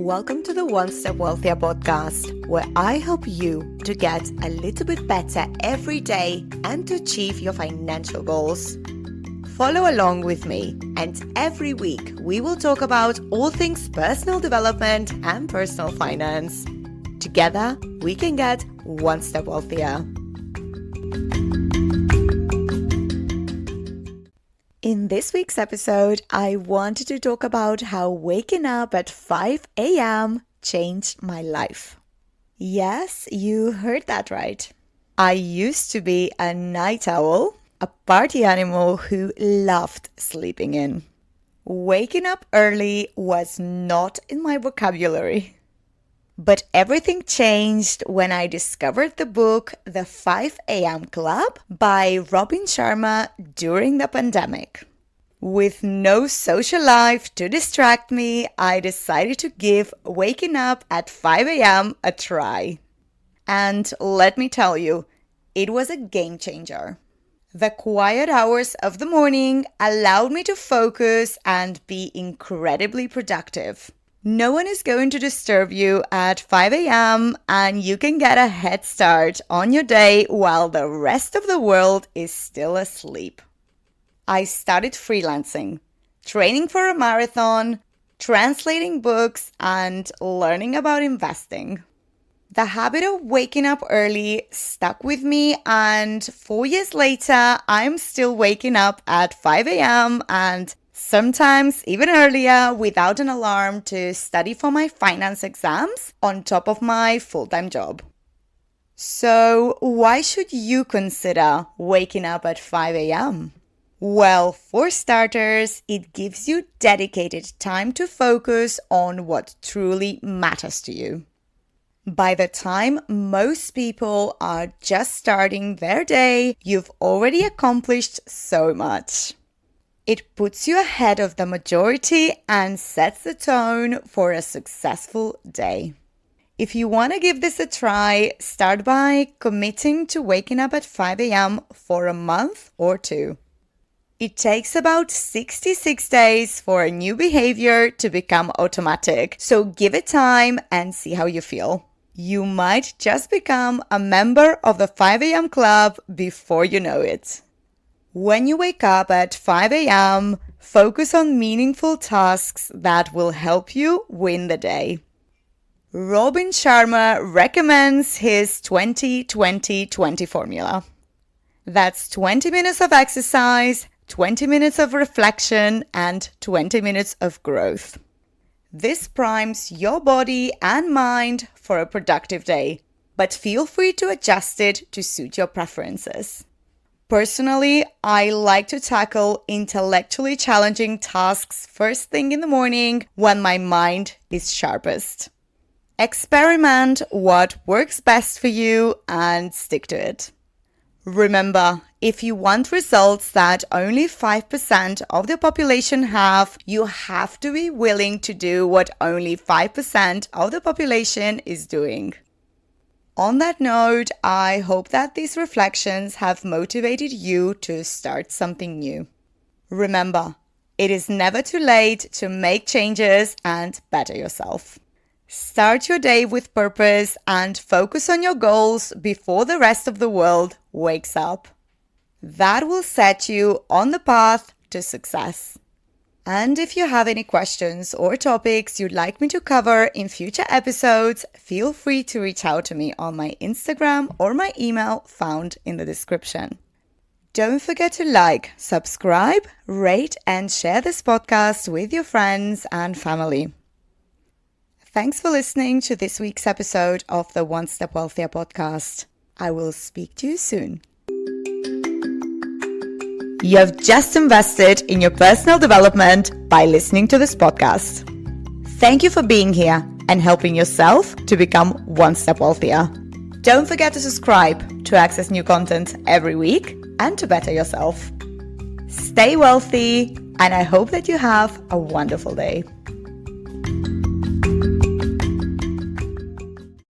Welcome to the One Step Wealthier podcast, where I help you to get a little bit better every day and to achieve your financial goals. Follow along with me, and every week we will talk about all things personal development and personal finance. Together, we can get one step wealthier. In this week's episode, I wanted to talk about how waking up at 5 a.m. changed my life. Yes, you heard that right. I used to be a night owl, a party animal who loved sleeping in. Waking up early was not in my vocabulary. But everything changed when I discovered the book The 5 a.m. Club by Robin Sharma during the pandemic. With no social life to distract me, I decided to give waking up at 5 a.m. a try. And let me tell you, it was a game changer. The quiet hours of the morning allowed me to focus and be incredibly productive. No one is going to disturb you at 5 a.m. and you can get a head start on your day while the rest of the world is still asleep. I started freelancing, training for a marathon, translating books, and learning about investing. The habit of waking up early stuck with me, and 4 years later, I'm still waking up at 5 a.m. and sometimes even earlier without an alarm to study for my finance exams on top of my full-time job. So why should you consider waking up at 5 a.m.? Well, for starters, it gives you dedicated time to focus on what truly matters to you. By the time most people are just starting their day, you've already accomplished so much. It puts you ahead of the majority and sets the tone for a successful day. If you want to give this a try, start by committing to waking up at 5 a.m. for a month or two. It takes about 66 days for a new behavior to become automatic, so give it time and see how you feel. You might just become a member of the 5 a.m. club before you know it. When you wake up at 5 a.m., focus on meaningful tasks that will help you win the day. Robin Sharma recommends his 20-20-20 formula. That's 20 minutes of exercise, 20 minutes of reflection, and 20 minutes of growth. This primes your body and mind for a productive day, but feel free to adjust it to suit your preferences. Personally, I like to tackle intellectually challenging tasks first thing in the morning when my mind is sharpest. Experiment what works best for you and stick to it. Remember, if you want results that only 5% of the population have, you have to be willing to do what only 5% of the population is doing. On that note, I hope that these reflections have motivated you to start something new. Remember, it is never too late to make changes and better yourself. Start your day with purpose and focus on your goals before the rest of the world wakes up. That will set you on the path to success. And if you have any questions or topics you'd like me to cover in future episodes, feel free to reach out to me on my Instagram or my email found in the description. Don't forget to like, subscribe, rate, and share this podcast with your friends and family. Thanks for listening to this week's episode of the One Step Wealthier podcast. I will speak to you soon. You have just invested in your personal development by listening to this podcast. Thank you for being here and helping yourself to become one step wealthier. Don't forget to subscribe to access new content every week and to better yourself. Stay wealthy, and I hope that you have a wonderful day.